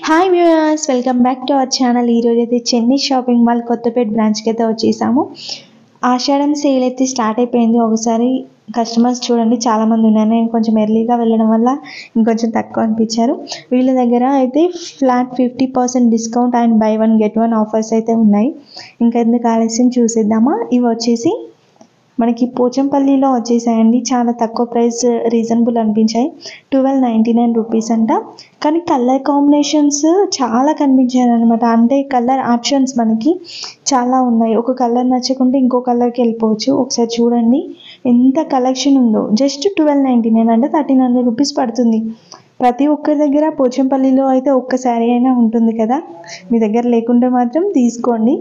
Hi viewers, welcome back to our channel. ఈరోజు అయితే Chennai shopping mall Kothapeta బ్రాంచ్కి అయితే వచ్చేసాము. ఆషాఢం సేల్ అయితే స్టార్ట్ అయిపోయింది. ఒకసారి కస్టమర్స్ చూడండి, చాలామంది ఉన్నారు. నేను కొంచెం ఎర్లీగా వెళ్ళడం వల్ల ఇంకొంచెం తక్కువ అనిపించారు. వీళ్ళ దగ్గర అయితే flat 50% discount and by one get one offers అయితే ఉన్నాయి. ఇంకా ఎందుకు ఆలస్యం చూసేద్దామా. ఇవి వచ్చేసి మనకి పోచంపల్లిలో వచ్చేసాయండి. చాలా తక్కువ ప్రైస్, రీజనబుల్ అనిపించాయి. 1299 రూపీస్ అంట. కానీ కలర్ కాంబినేషన్స్ చాలా కనిపించాయి అనమాట. అంటే కలర్ ఆప్షన్స్ మనకి చాలా ఉన్నాయి. ఒక కలర్ నచ్చకుంటే ఇంకో కలర్కి వెళ్ళిపోవచ్చు. ఒకసారి చూడండి ఎంత కలెక్షన్ ఉందో. జస్ట్ 1299 అంటే 1300 రూపీస్ పడుతుంది. ప్రతి ఒక్కరి దగ్గర పోచంపల్లిలో అయితే ఒక్క శారీ అయినా ఉంటుంది కదా. మీ దగ్గర లేకుంటే మాత్రం తీసుకోండి.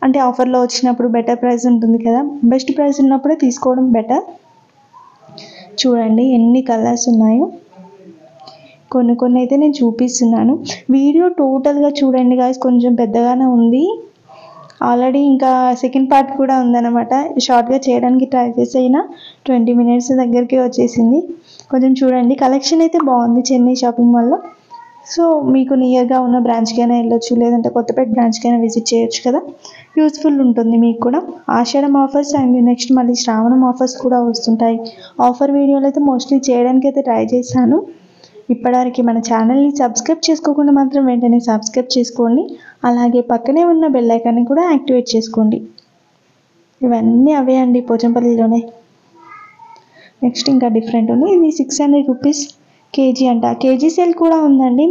అంటే ఆఫర్లో వచ్చినప్పుడు బెటర్ ప్రైస్ ఉంటుంది కదా. బెస్ట్ ప్రైస్ ఉన్నప్పుడే తీసుకోవడం బెటర్. చూడండి ఎన్ని కలర్స్ ఉన్నాయో. కొన్ని అయితే నేను చూపిస్తున్నాను. వీడియో టోటల్గా చూడండి గాయ్స్, కొంచెం పెద్దగానే ఉంది. ఆల్రెడీ ఇంకా సెకండ్ పార్ట్ కూడా ఉందన్నమాట. షార్ట్గా చేయడానికి ట్రై చేసైనా 20 మినిట్స్ దగ్గరికి వచ్చేసింది. కొంచెం చూడండి. కలెక్షన్ అయితే బాగుంది చెన్నై షాపింగ్ మాల్లో. సో మీకు నియర్గా ఉన్న బ్రాంచ్కైనా వెళ్ళొచ్చు, లేదంటే కొత్తపేట బ్రాంచ్కైనా విజిట్ చేయొచ్చు కదా. యూస్ఫుల్ ఉంటుంది మీకు కూడా. ఆషాఢం ఆఫర్స్ అండ్ నెక్స్ట్ మళ్ళీ శ్రావణం ఆఫర్స్ కూడా వస్తుంటాయి. ఆఫర్ వీడియోలు అయితే మోస్ట్లీ చేయడానికి అయితే ట్రై చేశాను. ఇప్పటివరకు మన ఛానల్ని సబ్స్క్రైబ్ చేసుకోకుండా మాత్రం వెంటనే సబ్స్క్రైబ్ చేసుకోండి. అలాగే పక్కనే ఉన్న బెల్ ఐకాన్ని కూడా యాక్టివేట్ చేసుకోండి. ఇవన్నీ అవే అండి, పోచంపల్లిలోనే. నెక్స్ట్ ఇంకా డిఫరెంట్ ఉంది. ఇది 600 రూపీస్ కేజీ అంట. కేజీ సేల్ కూడా ఉందండి.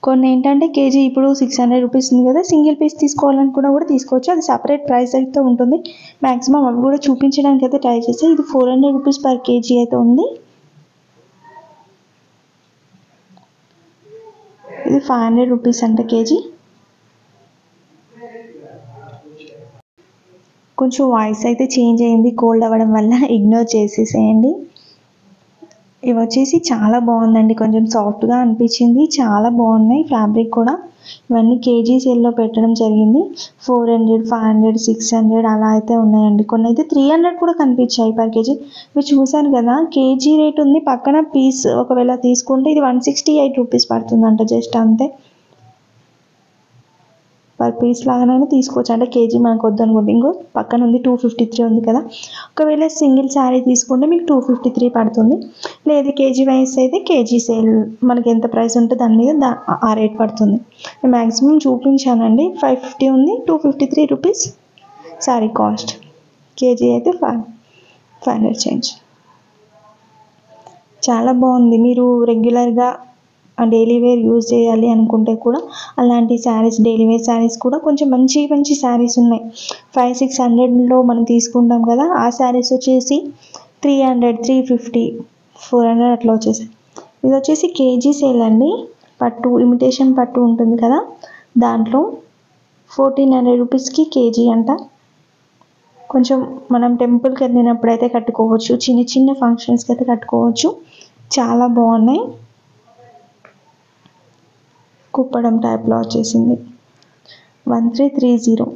కొన్ని ఏంటంటే కేజీ ఇప్పుడు 600 రూపీస్ ఉంది కదా, సింగిల్ పీస్ తీసుకోవాలనుకున్నా కూడా తీసుకోవచ్చు. అది సపరేట్ ప్రైస్ అయితే ఉంటుంది. మ్యాక్సిమం అవి కూడా చూపించడానికి అయితే ట్రై చేస్తే ఇది 400 రూపీస్ పర్ కేజీ అయితే ఉంది. ఇది 500 రూపీస్ అంట కేజీ. కొంచెం వాయిస్ అయితే చేంజ్ అయింది కోల్డ్ అవ్వడం వల్ల, ఇగ్నోర్ చేసేసేయండి. ఇవి వచ్చేసి చాలా బాగుందండి. కొంచెం సాఫ్ట్గా అనిపించింది. చాలా బాగున్నాయి ఫ్యాబ్రిక్ కూడా. ఇవన్నీ కేజీ సేల్లో పెట్టడం జరిగింది. 400, 500, 600 అలా అయితే ఉన్నాయండి. కొన్ని అయితే 300 కూడా కనిపించాయి పర్ కేజీ. ఇవి చూసాను కదా, కేజీ రేట్ ఉంది, పక్కన పీస్ ఒకవేళ తీసుకుంటే ఇది 168 రూపీస్ పడుతుందంట. జస్ట్ అంతే. పర్ పీస్ లాగానే తీసుకోవచ్చు. అంటే కేజీ మనకు వద్దు అనుకోండి. ఇంకో పక్కన ఉంది 253 ఉంది కదా. ఒకవేళ సింగిల్ శారీ తీసుకుంటే మీకు 253 పడుతుంది. లేదు కేజీ వైస్ అయితే కేజీ సేల్ మనకి ఎంత ప్రైస్ ఉంటే దాని మీద ఆ రేట్ పడుతుంది. నేను మ్యాక్సిమం చూపించానండి. 550 ఉంది, 253 రూపీస్ శారీ కాస్ట్. కేజీ అయితే 500 చేంజ్. చాలా బాగుంది. మీరు రెగ్యులర్గా డైలీ వేర్ యూజ్ చేయాలి అనుకుంటే కూడా అలాంటి శారీస్, డైలీ వేర్ శారీస్ కూడా కొంచెం మంచి మంచి శారీస్ ఉన్నాయి. 500-600లో మనం తీసుకుంటాం కదా, ఆ శారీస్ వచ్చేసి 300, 350, 400 అట్లా వచ్చేసాయి. ఇది వచ్చేసి కేజీ సేల్ అండి. పట్టు, ఇమిటేషన్ పట్టు ఉంటుంది కదా, దాంట్లో 1400 రూపీస్కి కేజీ అంట. కొంచెం మనం టెంపుల్కి వెళ్ళినప్పుడు అయితే కట్టుకోవచ్చు, చిన్న చిన్న ఫంక్షన్స్కి అయితే కట్టుకోవచ్చు. చాలా బాగున్నాయి. కుప్పడం టైప్లో వచ్చేసింది. 1330.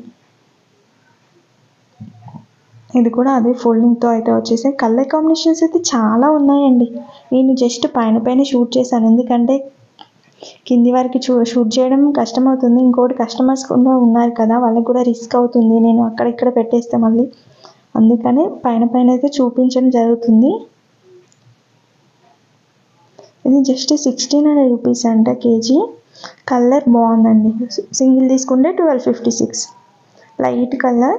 ఇది కూడా అదే ఫోల్డింగ్తో అయితే వచ్చేసాయి. కలర్ కాంబినేషన్స్ అయితే చాలా ఉన్నాయండి. నేను జస్ట్ పైన షూట్ చేశాను, ఎందుకంటే కింది వరకు షూట్ చేయడం కష్టమవుతుంది. ఇంకోటి కస్టమర్స్ కూడా ఉన్నారు కదా, వాళ్ళకి కూడా రిస్క్ అవుతుంది నేను అక్కడిక్కడ పెట్టేస్తే మళ్ళీ. అందుకనే పైన అయితే చూపించడం జరుగుతుంది. ఇది జస్ట్ 1600 రూపీస్ అంట కేజీ. కలర్ బాగుందండి. సింగిల్ తీసుకుంటే 1256. లైట్ కలర్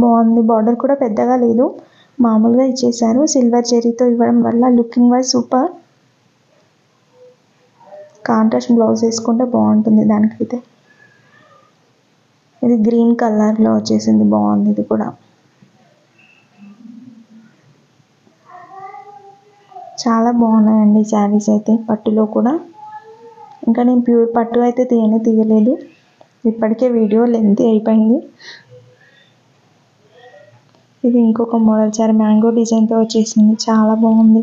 బాగుంది. బార్డర్ కూడా పెద్దగా లేదు, మామూలుగా ఇచ్చేసారు. సిల్వర్ జెరీతో ఇవ్వడం వల్ల looking wise super. Contrast blouse వేసుకుంటే బాగుంటుంది దానికైతే. ఇది గ్రీన్ కలర్లో వచ్చేసింది, బాగుంది. ఇది కూడా చాలా బాగున్నాయండి శారీస్ అయితే, పట్టులో కూడా. ఇంకా నేను ప్యూర్ పట్టు అయితే తీయలేదు, ఇప్పటికే వీడియో లెంత్ అయిపోయింది. ఇది ఇంకొక మోడల్ శారీ, మ్యాంగో డిజైన్తో వచ్చేసింది. చాలా బాగుంది.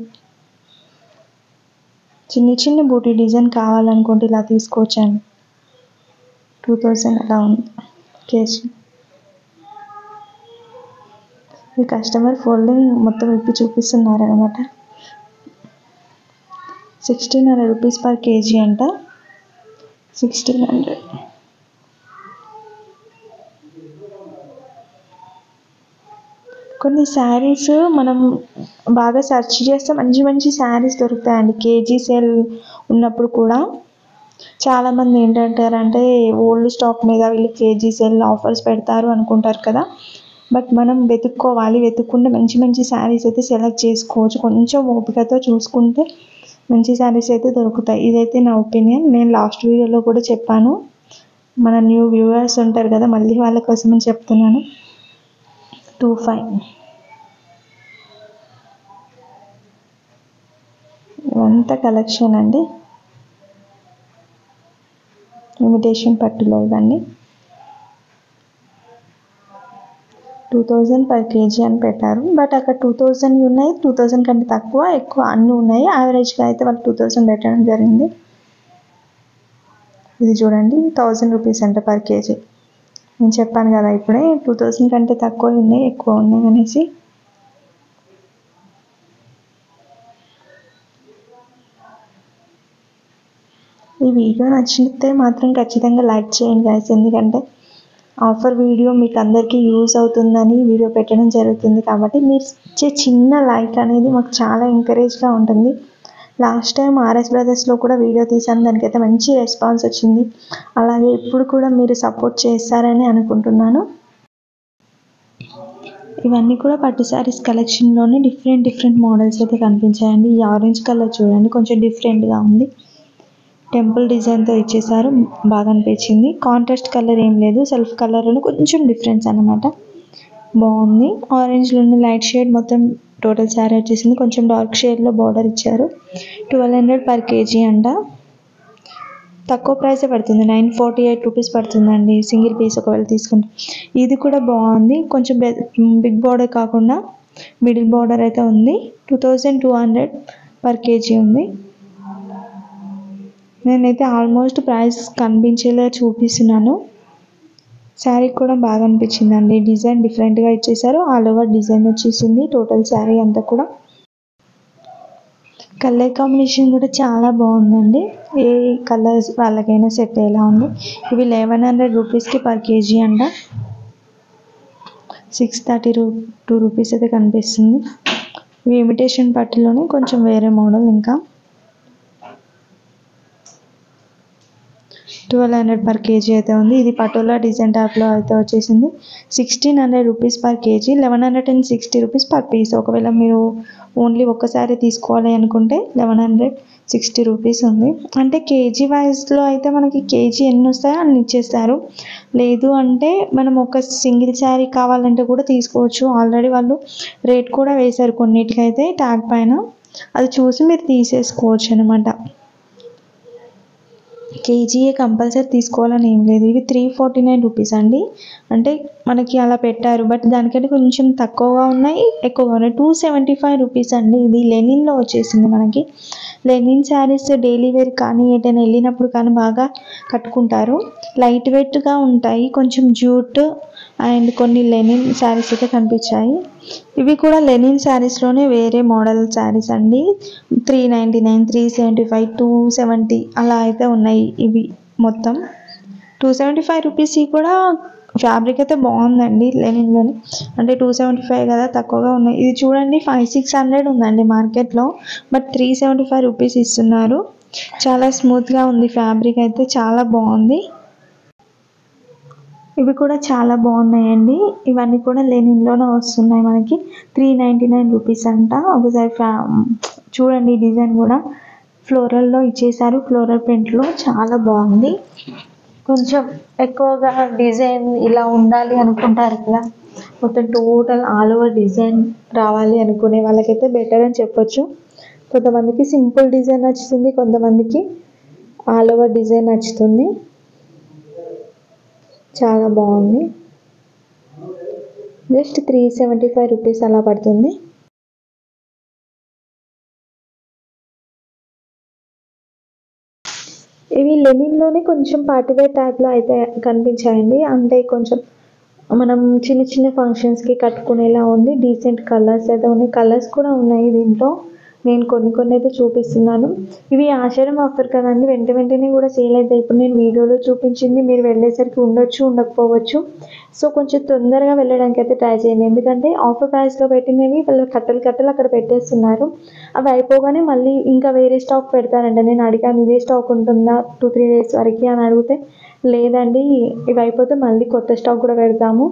చిన్న బూటీ డిజైన్ కావాలనుకుంటే ఇలా తీసుకోవచ్చండి. 2000 అలా ఉంది కేజీ. ఈ కస్టమర్ ఫోల్డింగ్ మొత్తం ఇప్పి చూపిస్తున్నారు అనమాట. 1600 రూపీస్ పర్ కేజీ అంట. 1600. కొన్ని శారీస్ మనం బాగా సెర్చ్ చేస్తే మంచి మంచి శారీస్ దొరుకుతాయండి. కేజీ సేల్ ఉన్నప్పుడు కూడా చాలామంది ఏంటంటారంటే ఓల్డ్ స్టాక్ మీద వీళ్ళు కేజీ సేల్ ఆఫర్స్ పెడతారు అనుకుంటారు కదా. బట్ మనం వెతుక్కోవాలి, వెతుక్కుంటే మంచి మంచి శారీస్ అయితే సెలెక్ట్ చేసుకోవచ్చు. కొంచెం ఓపికతో చూసుకుంటే మంచి శారీస్ అయితే దొరుకుతాయి. ఇదైతే నా ఒపీనియన్. నేను లాస్ట్ వీడియోలో కూడా చెప్పాను. మన న్యూ వ్యూవర్స్ ఉంటారు కదా, మళ్ళీ వాళ్ళ కోసమని చెప్తున్నాను. 25 ఇవంతా కలెక్షన్ అండి. ఇమిటేషన్ పట్టులో ఇవన్నీ 2000 per kg అని పెట్టారు. బట్ అక్కడ 2000 ఉన్నాయి, 2000 కంటే తక్కువ ఎక్కువ అన్నీ ఉన్నాయి. యావరేజ్గా అయితే వాళ్ళు 2000 పెట్టడం జరిగింది. ఇది చూడండి 1000 రూపీస్ అంట పర్ కేజీ. నేను చెప్పాను కదా ఇప్పుడే 2000 కంటే తక్కువ ఉన్నాయి, ఎక్కువ ఉన్నాయి అనేసి. ఈ వీడియో నచ్చితే మాత్రం ఖచ్చితంగా లైక్ చేయండి గైస్. ఎందుకంటే ఆఫర్ వీడియో మీకు అందరికీ యూజ్ అవుతుందని వీడియో పెట్టడం జరుగుతుంది. కాబట్టి మీరు ఇచ్చే చిన్న లైక్ అనేది మాకు చాలా ఎంకరేజ్గా ఉంటుంది. లాస్ట్ టైం ఆర్ఎస్ బ్రదర్స్లో కూడా వీడియో తీసాను, దానికైతే మంచి రెస్పాన్స్ వచ్చింది. అలాగే ఇప్పుడు కూడా మీరు సపోర్ట్ చేస్తారని అనుకుంటున్నాను. ఇవన్నీ కూడా పట్టు శారీస్ కలెక్షన్లోనే డిఫరెంట్ మోడల్స్ అయితే కనిపించాయండి. ఈ ఆరెంజ్ కలర్ చూడండి, కొంచెం డిఫరెంట్గా ఉంది. టెంపుల్ డిజైన్తో ఇచ్చేసారు, బాగా అనిపించింది. కాంట్రాస్ట్ కలర్ ఏం లేదు, సెల్ఫ్ కలర్లో కొంచెం డిఫరెన్స్ అన్నమాట. బాగుంది. ఆరెంజ్లోని లైట్ షేడ్ మొత్తం టోటల్ శారీ వచ్చేసింది. కొంచెం డార్క్ షేడ్లో బార్డర్ ఇచ్చారు. 1200 పర్ కేజీ అంట. తక్కువ ప్రైసే పడుతుంది, 948 రూపీస్ పడుతుందండి సింగిల్ పీస్ ఒకవేళ తీసుకుంటే. ఇది కూడా బాగుంది, కొంచెం బిగ్ బార్డర్ కాకుండా మిడిల్ బార్డర్ అయితే ఉంది. 2200 పర్ కేజీ ఉంది. నేనైతే ఆల్మోస్ట్ ప్రైస్ కనిపించేలా చూపిస్తున్నాను. శారీ కూడా బాగా అనిపించిందండి. డిజైన్ డిఫరెంట్గా ఇచ్చేసారు, ఆల్ ఓవర్ డిజైన్ వచ్చేసింది టోటల్ శారీ అంతా కూడా. కలర్ కాంబినేషన్ కూడా చాలా బాగుందండి. ఏ కలర్స్ వాళ్ళకైనా సెట్ అయ్యేలా ఉంది. ఇవి 1100 రూపీస్కి పర్ కేజీ అంట. 632 రూపీస్ అయితే కనిపిస్తుంది. ఇవి ఇమిటేషన్ పట్టులోనే కొంచెం వేరే మోడల్. ఇంకా 1200 పర్ కేజీ అయితే ఉంది. ఇది పటోలా డిజైన్ టైప్లో అయితే వచ్చేసింది. 1600 rupees per KG, 1160 rupees per piece. ఒకవేళ మీరు ఓన్లీ ఒక్కసారి తీసుకోవాలి అనుకుంటే 1160 రూపీస్ ఉంది. అంటే కేజీ వైజ్లో అయితే మనకి కేజీ ఎన్ని వస్తాయో అన్ని ఇచ్చేస్తారు. లేదు అంటే మనం ఒక సింగిల్ శారీ కావాలంటే కూడా తీసుకోవచ్చు. ఆల్రెడీ వాళ్ళు రేట్ కూడా వేశారు కొన్నిటికైతే ట్యాగ్ పైన, అది చూసి మీరు తీసేసుకోవచ్చు అనమాట. కేజీయే కంపల్సరీ తీసుకోవాలని ఏం లేదు. ఇవి 349 రూపీస్ అండి. అంటే మనకి అలా పెట్టారు, బట్ దానికంటే కొంచెం తక్కువగా ఉన్నాయి, ఎక్కువగా ఉన్నాయి. 275 రూపీస్ అండి. ఇది లెనిన్లో వచ్చేసింది మనకి. లెనిన్ శారీస్ డైలీ వేర్ కానీ ఎటైనా వెళ్ళినప్పుడు కానీ బాగా కట్టుకుంటారు. లైట్ వెయిట్గా ఉంటాయి, కొంచెం జూట్ అండ్ కొన్ని లెనిన్ శారీస్ అయితే కనిపించాయి. ఇవి కూడా లెనిన్ శారీస్లోనే వేరే మోడల్ శారీస్ అండి. 399, 375, 270 అలా అయితే ఉన్నాయి. ఇవి మొత్తం 275 రూపీస్. కూడా ఫ్యాబ్రిక్ అయితే బాగుందండి లెనిన్లోని. అంటే 275 కదా, తక్కువగా ఉన్నాయి. ఇది చూడండి 500-600 ఉందండి మార్కెట్లో, బట్ 375 రూపీస్ ఇస్తున్నారు. చాలా స్మూత్గా ఉంది ఫ్యాబ్రిక్ అయితే, చాలా బాగుంది. ఇవి కూడా చాలా బాగున్నాయండి. ఇవన్నీ కూడా లెనిన్లోనే వస్తున్నాయి మనకి. 399 రూపీస్ అంట. ఒకసారి చూడండి, డిజైన్ కూడా ఫ్లోరల్లో ఇచ్చేసారు, ఫ్లోరల్ ప్రింట్లో చాలా బాగుంది. కొంచెం ఎక్కువగా డిజైన్ ఇలా ఉండాలి అనుకుంటారు కదా, మొత్తం టోటల్ ఆల్ ఓవర్ డిజైన్ రావాలి అనుకునే వాళ్ళకైతే బెటర్ అని చెప్పొచ్చు. కొంతమందికి సింపుల్ డిజైన్ నచ్చుతుంది, కొంతమందికి ఆల్ ఓవర్ డిజైన్ నచ్చుతుంది. చాలా బాగుంది. జస్ట్ 375 రూపీస్ అలా పడుతుంది. ఇవి లెనిన్లోనే కొంచెం పార్టీవేర్ టైప్లో అయితే కనిపించాయండి. అంటే కొంచెం మనం చిన్న ఫంక్షన్స్కి కట్టుకునేలా ఉంది. డీసెంట్ కలర్స్ అయితే ఉన్నాయి, కలర్స్ కూడా ఉన్నాయి దీంట్లో. నేను కొన్ని అయితే చూపిస్తున్నాను. ఇవి ఆషాఢం ఆఫర్ కదండి, వెంటనే కూడా సేల్ అవుతాయి. ఇప్పుడు నేను వీడియోలో చూపించింది మీరు వెళ్ళేసరికి ఉండొచ్చు, ఉండకపోవచ్చు. సో కొంచెం తొందరగా వెళ్ళడానికి అయితే ట్రై చేయండి. ఎందుకంటే ఆఫర్ ప్రైస్లో పెట్టినవి వాళ్ళు కట్టలు అక్కడ పెట్టేస్తున్నారు. అవి అయిపోగానే మళ్ళీ ఇంకా వేరే స్టాక్ పెడతారంట. నేను అడిగాను ఇదే స్టాక్ ఉంటుందా 2-3 డేస్ వరకు అని అడిగితే, లేదండి ఇవి అయిపోతే మళ్ళీ కొత్త స్టాక్ కూడా పెడతాము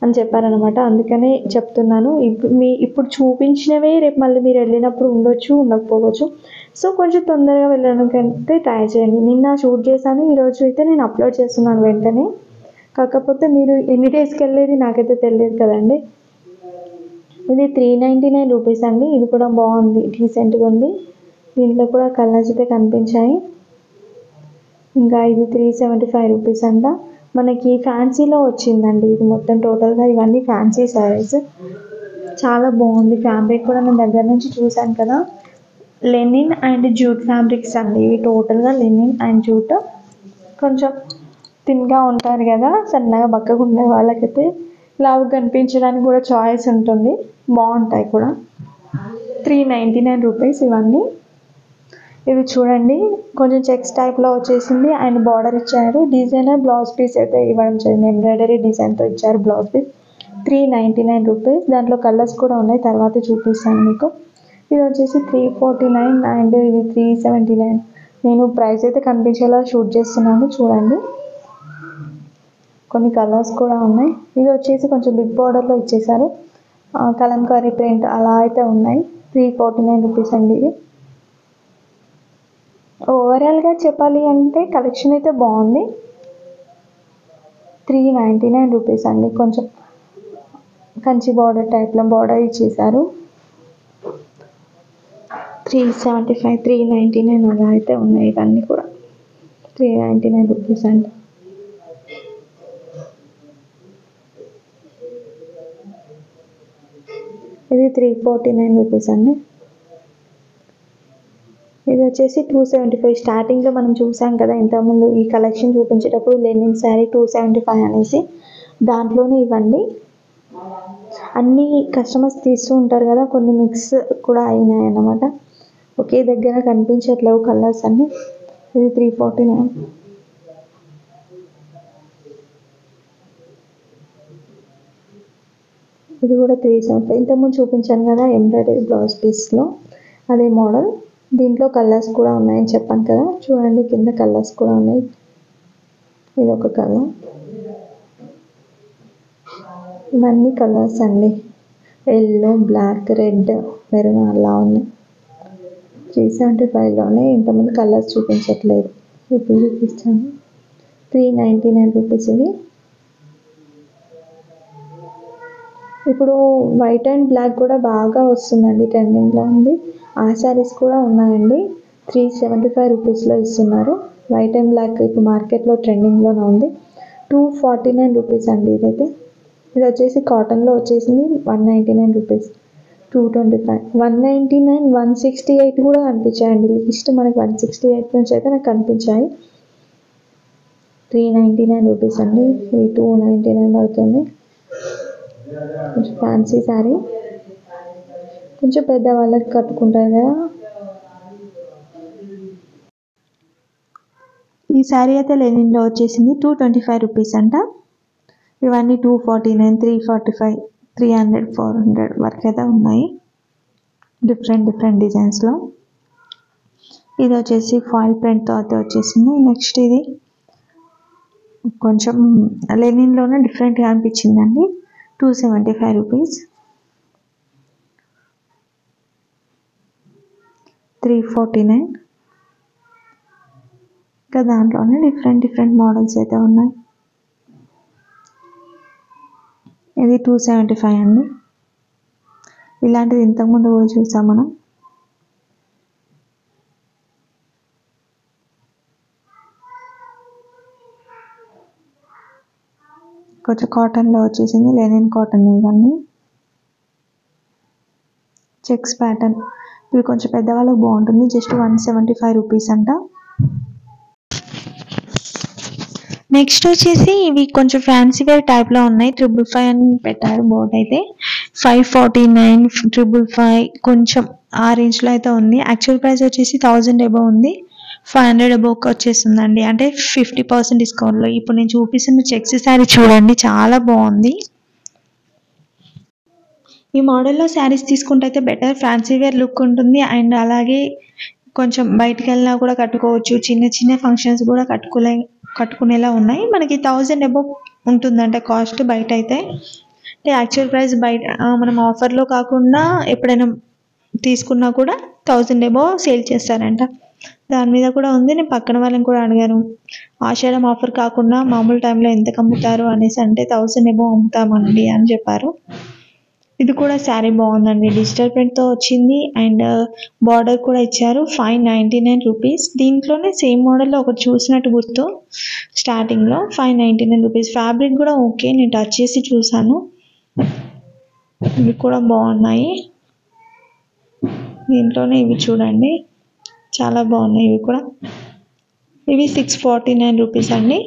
అని చెప్పారనమాట. అందుకనే చెప్తున్నాను, ఇప్పుడు చూపించినవే రేపు మళ్ళీ మీరు వెళ్ళినప్పుడు ఉండొచ్చు, ఉండకపోవచ్చు. సో కొంచెం తొందరగా వెళ్ళడానికైతే ట్రై చేయండి. నిన్న షూట్ చేశాను, ఈరోజు అయితే నేను అప్లోడ్ చేస్తున్నాను వెంటనే. కాకపోతే మీరు ఎన్ని డేస్కి వెళ్ళేది నాకైతే తెలియదు కదండి. ఇది 399 రూపీస్ అండి. ఇది కూడా బాగుంది, డీసెంట్గా ఉంది. దీంట్లో కూడా కలర్స్ అయితే కనిపించాయి. ఇంకా ఇది 375 రూపీస్ అంట. మనకి ఫ్యాన్సీలో వచ్చిందండి ఇది మొత్తం టోటల్గా. ఇవన్నీ ఫ్యాన్సీ శారీస్, చాలా బాగుంది. ఫ్యాబ్రిక్ కూడా నేను దగ్గర నుంచి చూశాను కదా. లెనిన్ అండ్ జూట్ ఫ్యాబ్రిక్స్ అండి ఇవి. టోటల్గా లెనిన్ అండ్ జూట్. కొంచెం థిన్గా ఉంటారు కదా, సన్నగా బక్కగా ఉండే వాళ్ళకైతే లావు కనిపించడానికి కూడా చాయిస్ ఉంటుంది, బాగుంటాయి కూడా. 399 రూపీస్ ఇవన్నీ. ఇది చూడండి కొంచెం చెక్స్ టైప్లో వచ్చేసింది అండ్ బార్డర్ ఇచ్చారు. డిజైనర్ బ్లౌజ్ పీస్ అయితే ఇవ్వడం జరిగింది, ఎంబ్రాయిడరీ డిజైన్తో ఇచ్చారు బ్లౌజ్ పీస్. 399 రూపీస్. దాంట్లో కలర్స్ కూడా ఉన్నాయి, తర్వాత చూపిస్తాను మీకు. ఇది వచ్చేసి 349 అండ్ ఇది 379. నేను ప్రైస్ అయితే కనిపించేలా షూట్ చేస్తున్నాను, చూడండి. కొన్ని కలర్స్ కూడా ఉన్నాయి. ఇది వచ్చేసి కొంచెం బిగ్ బార్డర్లో ఇచ్చేసారు, కలంకారీ ప్రింట్ అలా అయితే ఉన్నాయి. 349 రూపీస్ అండి ఇది. ఓవరాల్గా చెప్పాలి అంటే కలెక్షన్ అయితే బాగుంది. 399 రూపీస్ అండి. కొంచెం కంచి బార్డర్ టైప్లో బార్డర్ ఇచ్చేసారు. 375, 399 అలా అయితే ఉన్నాయి ఇవన్నీ కూడా. 399 రూపీస్ అండి. ఇది 349 రూపీస్ అండి. ఇది వచ్చేసి 275. స్టార్టింగ్లో మనం చూసాం కదా ఇంతకుముందు ఈ కలెక్షన్ చూపించేటప్పుడు, లెనిన్ శారీ 275 అనేసి. దాంట్లోనే ఇవ్వండి. అన్ని కస్టమర్స్ తీస్తూ ఉంటారు కదా, కొన్ని మిక్స్ కూడా అయినాయి అన్నమాట. ఒకే దగ్గర కనిపించట్లేవు కలర్స్ అన్ని. ఇది 349. ఇది కూడా 375. ఇంతకుముందు చూపించాను కదా ఎంబ్రాయిడరీ బ్లౌజ్ పీస్లో, అదే మోడల్. దీంట్లో కలర్స్ కూడా ఉన్నాయని చెప్పాను కదా, చూడండి కింద కలర్స్ కూడా ఉన్నాయి. ఇది ఒక కలర్. ఇవన్నీ కలర్స్ అండి, ఎల్లో, బ్లాక్, రెడ్, మెరూన్ అలా ఉన్నాయి. 375లోనే. ఇంతకుముందు కలర్స్ చూపించట్లేదు, ఇప్పుడు చూపిస్తాను. 399 రూపీస్ ఇవి. ఇప్పుడు వైట్ అండ్ బ్లాక్ కూడా బాగా వస్తుందండి, ట్రెండింగ్లో ఉంది. ఆ శారీస్ కూడా ఉన్నాయండి. 375 రూపీస్లో ఇస్తున్నారు. వైట్ అండ్ బ్లాక్ ఇప్పుడు మార్కెట్లో ట్రెండింగ్లోనే ఉంది. 249 రూపీస్ అండి ఇదైతే. ఇది వచ్చేసి కాటన్లో వచ్చేసింది. 199 రూపీస్. 225, 199, 168 కూడా కనిపించాయండి. లిస్ట్ మనకి 168 నుంచి అయితే నాకు కనిపించాయి. 399 రూపీస్ అండి. ఇది 299 పడుతుంది. కొంచెం ఫ్యాన్సీ శారీ, కొంచెం పెద్దవాళ్ళకి కట్టుకుంటారు కదా. ఈ శారీ అయితే లెనిన్లో వచ్చేసింది. 225 రూపీస్ అంట. ఇవన్నీ 249, 345, 300, 400 వరకు అయితే ఉన్నాయి, డిఫరెంట్ డిజైన్స్లో. ఇది వచ్చేసి ఫాయిల్ ప్రింట్తో అయితే వచ్చేసింది. నెక్స్ట్ ఇది కొంచెం లెనిన్లోనే డిఫరెంట్గా అనిపించిందండి. 275 రూపీస్. 349. ఇంకా దాంట్లోనే డిఫరెంట్ మోడల్స్ అయితే ఉన్నాయి. ఇది 275 అండి. ఇలాంటిది ఇంతకుముందు కూడా చూసాం మనం. కొంచెం కాటన్లో వచ్చేసింది, లెనిన్ కాటన్. ఇవన్నీ చెక్స్ ప్యాటర్న్. ఇవి కొంచెం పెద్దవాళ్ళకి బాగుంటుంది. జస్ట్ 175 రూపీస్ అంట. నెక్స్ట్ వచ్చేసి ఇవి కొంచెం ఫ్యాన్సీ వేర్ టైప్లో ఉన్నాయి. 555 అని పెట్టారు బోర్డ్ అయితే. 549, 555 కొంచెం ఆ రేంజ్లో అయితే ఉంది. యాక్చువల్ ప్రైస్ వచ్చేసి 1000 అబోవ్ ఉంది, 500 అబోవ్కి వచ్చేస్తుందండి, అంటే 50% డిస్కౌంట్లో. ఇప్పుడు నేను చూపిస్తున్న చెక్స్ శారీ చూడండి, చాలా బాగుంది. ఈ మోడల్లో శారీస్ తీసుకుంటే అయితే బెటర్, ఫ్యాన్సీ వేర్ లుక్ ఉంటుంది. అండ్ అలాగే కొంచెం బయటికి వెళ్ళినా కూడా కట్టుకోవచ్చు, చిన్న చిన్న ఫంక్షన్స్ కూడా కట్టుకునేలా ఉన్నాయి. మనకి 1000 అబోవ్ ఉంటుందంట కాస్ట్ బయట అయితే. అంటే యాక్చువల్ ప్రైస్ బయట మనం ఆఫర్లో కాకుండా ఎప్పుడైనా తీసుకున్నా కూడా 1000 అబోవ్ సేల్ చేస్తారంట. దాని మీద కూడా ఉంది. నేను పక్కన వాళ్ళని కూడా అడిగాను, ఆషాఢం ఆఫర్ కాకుండా మామూలు టైంలో ఎంతకు అమ్ముతారు అనేసి, అంటే 1000 అబోవ్ అమ్ముతామండి అని చెప్పారు. ఇది కూడా శారీ బాగుందండి, డిజిటల్ ప్రింట్తో వచ్చింది. అండ్ బార్డర్ కూడా ఇచ్చారు. 599 రూపీస్. దీంట్లోనే సేమ్ మోడల్లో ఒకటి చూసినట్టు గుర్తు స్టార్టింగ్లో. 599 రూపీస్. ఫ్యాబ్రిక్ కూడా ఓకే, నేను టచ్ చేసి చూసాను. ఇవి కూడా బాగున్నాయి. దీంట్లోనే ఇవి చూడండి, చాలా బాగున్నాయి ఇవి కూడా. ఇవి 649 రూపీస్ అండి.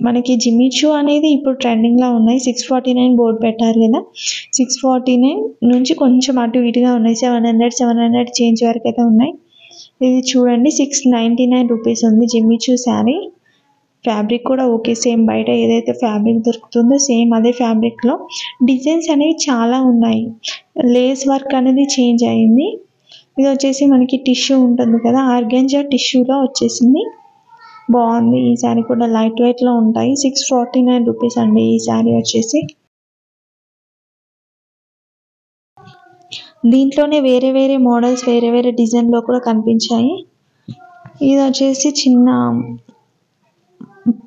మనకి జిమ్మిచూ అనేది ఇప్పుడు ట్రెండింగ్లో ఉన్నాయి. 649 బోర్డు పెట్టారు కదా, 649 నుంచి కొంచెం అటు ఇటుగా ఉన్నాయి. 700 చేంజ్ వరకు అయితే ఉన్నాయి. ఇది చూడండి 699 రూపీస్ ఉంది జిమ్మిచూ శారీ. ఫ్యాబ్రిక్ కూడా ఓకే, సేమ్ బయట ఏదైతే ఫ్యాబ్రిక్ దొరుకుతుందో సేమ్ అదే ఫ్యాబ్రిక్లో. డిజైన్స్ అనేవి చాలా ఉన్నాయి, లేస్ వర్క్ అనేది చేంజ్ అయింది. ఇది వచ్చేసి మనకి టిష్యూ ఉంటుంది కదా, ఆర్గాంజా టిష్యూలో వచ్చేసింది. బాగుంది. ఈ శారీ కూడా లైట్ వెయిట్లో ఉంటాయి. 649 రూపీస్ అండి ఈ శారీ వచ్చేసి. దీంట్లోనే వేరే వేరే మోడల్స్, వేరే వేరే డిజైన్లో కూడా కనిపించాయి. ఇది వచ్చేసి చిన్న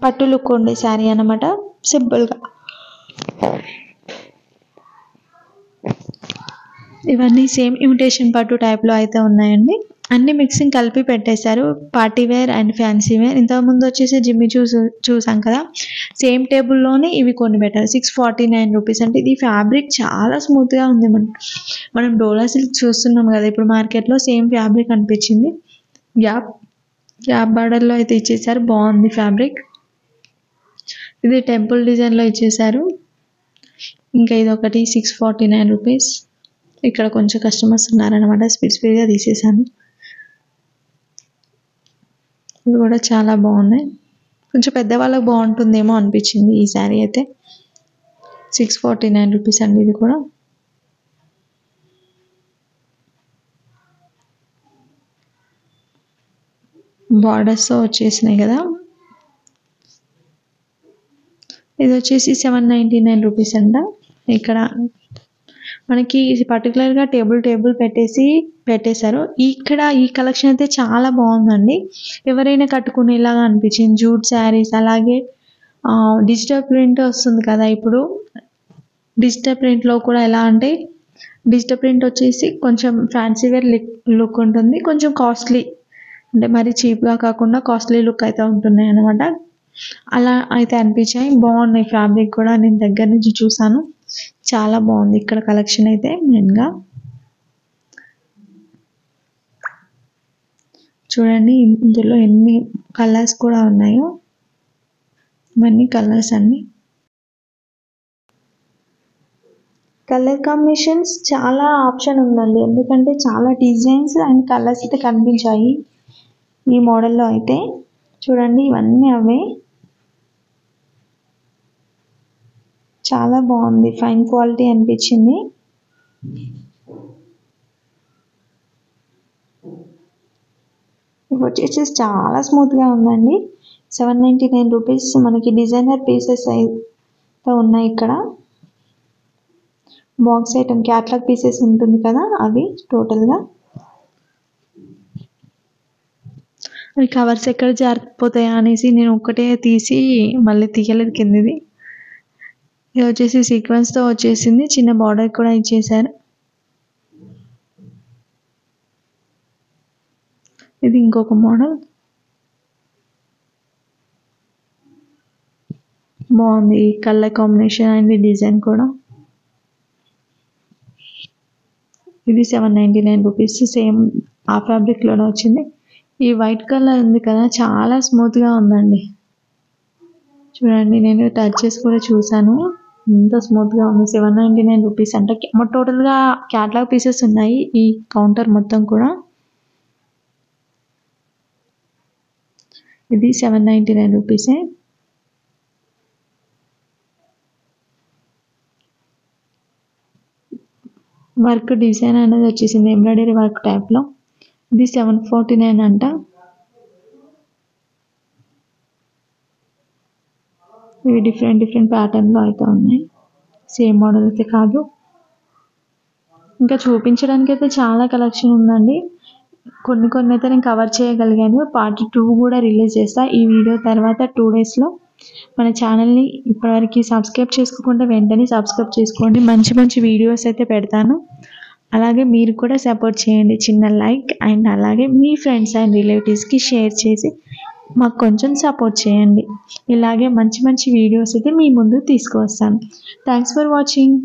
పట్టు లుక్ ఉండే శారీ అనమాట, సింపుల్గా. ఇవన్నీ సేమ్ ఇమిటేషన్ పట్టు టైప్లో అయితే ఉన్నాయండి. అన్ని మిక్సింగ్ కలిపి పెట్టేశారు, party wear and fancy wear. ఇంతకుముందు వచ్చేసి జిమ్మి చూసాం కదా, సేమ్ టేబుల్లోనే ఇవి కొన్ని పెట్టారు. 649 రూపీస్. అంటే ఇది ఫ్యాబ్రిక్ చాలా స్మూత్గా ఉంది. మనం డోలా సిల్క్ చూస్తున్నాం కదా ఇప్పుడు మార్కెట్లో, సేమ్ ఫ్యాబ్రిక్ అనిపించింది. గ్యాప్ బార్డర్లో అయితే ఇచ్చేసారు, బాగుంది ఫ్యాబ్రిక్. ఇది టెంపుల్ డిజైన్లో ఇచ్చేసారు. ఇంకా ఇది ఒకటి 649 రూపీస్. ఇక్కడ కొంచెం కస్టమర్స్ ఉన్నారనమాట, స్పీడ్గా తీసేసాను. ఇవి కూడా చాలా బాగున్నాయి, కొంచెం పెద్దవాళ్ళకి బాగుంటుందేమో అనిపించింది ఈ శారీ అయితే. 649 రూపీస్ అండి ఇది కూడా. బార్డర్స్తో వచ్చేసినాయి కదా. ఇది వచ్చేసి 799 రూపీస్ అంట. ఇక్కడ మనకి పర్టికులర్గా టేబుల్ పెట్టేశారు. ఇక్కడ ఈ కలెక్షన్ అయితే చాలా బాగుందండి, ఎవరైనా కట్టుకునేలాగా అనిపించింది. జూట్ శారీస్, అలాగే డిజిటల్ ప్రింట్ వస్తుంది కదా ఇప్పుడు, డిజిటల్ ప్రింట్లో కూడా ఎలా అంటే, డిజిటల్ ప్రింట్ వచ్చేసి కొంచెం ఫ్యాన్సీ వేర్ లుక్ ఉంటుంది, కొంచెం కాస్ట్లీ, అంటే మరి చీప్గా కాకుండా కాస్ట్లీ లుక్ అయితే ఉంటున్నాయి అనమాట. అలా అయితే అనిపించాయి. బాగున్నాయి ఫ్యాబ్రిక్ కూడా, నేను దగ్గర నుంచి చూసాను, చాలా బాగుంది ఇక్కడ కలెక్షన్ అయితే. మెయిన్గా చూడండి ఇందులో ఎన్ని కలర్స్ కూడా ఉన్నాయో, ఇవన్నీ కలర్స్ అన్ని. కలర్ కాంబినేషన్స్ చాలా ఆప్షన్ ఉందండి, ఎందుకంటే చాలా డిజైన్స్ అండ్ కలర్స్ అయితే కనిపించాయి ఈ మోడల్లో అయితే. చూడండి ఇవన్నీ అవే, చాలా బాగుంది, ఫైన్ క్వాలిటీ అనిపించింది. ఇవి వచ్చేసి చాలా స్మూత్గా ఉందండి. 799 రూపీస్. మనకి డిజైనర్ పీసెస్ అయితే ఉన్నాయి ఇక్కడ. బాక్స్ ఐటమ్ క్యాట్లాగ్ పీసెస్ ఉంటుంది కదా, అవి టోటల్గా. అవి కవర్స్ ఎక్కడ జారిపోతాయా అనేసి నేను ఒక్కటే తీసి మళ్ళీ తీయలేదు కిందది. ఇది వచ్చేసి సీక్వెన్స్తో వచ్చేసింది, చిన్న బార్డర్ కూడా ఇచ్చేసారు. ఇది ఇంకొక మోడల్, బాగుంది ఈ కలర్ కాంబినేషన్ అండ్ డిజైన్ కూడా. ఇది 799 రూపీస్, సేమ్ ఆ ఫ్యాబ్రిక్లోనే వచ్చింది. ఈ వైట్ కలర్ ఉంది కదా, చాలా స్మూత్గా ఉందండి. చూడండి నేను టచ్ చేసి కూడా చూసాను, ఎంత స్మూత్గా ఉంది. 799 రూపీస్ అంటే టోటల్గా క్యాటలాగ్ పీసెస్ ఉన్నాయి ఈ కౌంటర్ మొత్తం కూడా. ఇది 799 రూపీసే. వర్క్ డిజైన్ అనేది వచ్చేసింది ఎంబ్రాయిడరీ వర్క్ టైప్లో. ఇది 749 అంట. ఇవి డిఫరెంట్ ప్యాటర్న్లో అయితే ఉన్నాయి, సేమ్ మోడల్ అయితే కాదు. ఇంకా చూపించడానికి అయితే చాలా కలెక్షన్ ఉందండి. కొన్ని అయితే నేను కవర్ చేయగలిగాను. పార్ట్ 2 కూడా రిలీజ్ చేస్తా ఈ వీడియో తర్వాత 2 డేస్లో. మన ఛానల్ని ఇప్పటివరకు సబ్స్క్రైబ్ చేసుకోకుండా వెంటనే సబ్స్క్రైబ్ చేసుకోండి. మంచి వీడియోస్ అయితే పెడతాను. అలాగే మీరు కూడా సపోర్ట్ చేయండి. చిన్న లైక్ అండ్ అలాగే మీ ఫ్రెండ్స్ అండ్ రిలేటివ్స్కి షేర్ చేసి మాకు కొంచెం సపోర్ట్ చేయండి. ఇలాగే మంచి వీడియోస్ అయితే మీ ముందు తీసుకువస్తాను. Thanks for watching.